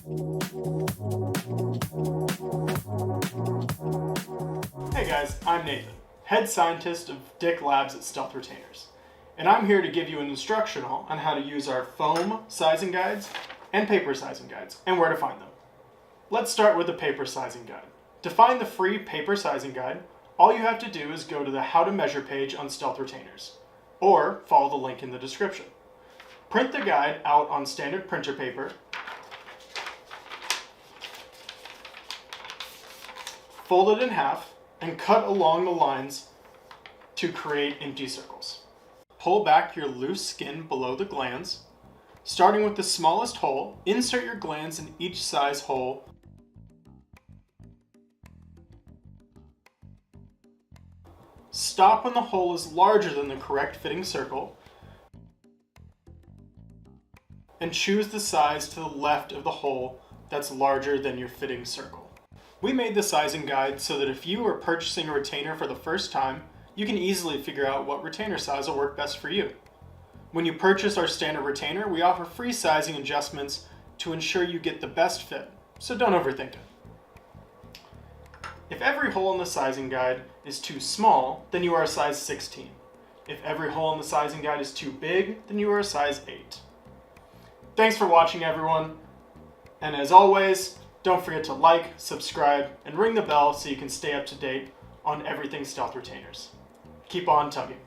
Hey guys, I'm Nathan, head scientist of Dick Labs at Stealth Retainers, and I'm here to give you an instructional on how to use our foam sizing guides and paper sizing guides, and where to find them. Let's start with the paper sizing guide. To find the free paper sizing guide, all you have to do is go to the How to Measure page on Stealth Retainers, or follow the link in the description. Print the guide out on standard printer paper, fold it in half, and cut along the lines to create empty circles. Pull back your loose skin below the glands. Starting with the smallest hole, insert your glands in each size hole. Stop when the hole is larger than the correct fitting circle, and choose the size to the left of the hole that's larger than your fitting circle. We made the sizing guide so that if you are purchasing a retainer for the first time, you can easily figure out what retainer size will work best for you. When you purchase our standard retainer, we offer free sizing adjustments to ensure you get the best fit, so don't overthink it. If every hole in the sizing guide is too small, then you are a size 16. If every hole in the sizing guide is too big, then you are a size 8. Thanks for watching, everyone, and as always, don't forget to like, subscribe, and ring the bell so you can stay up to date on everything Stealth Retainers. Keep on tugging.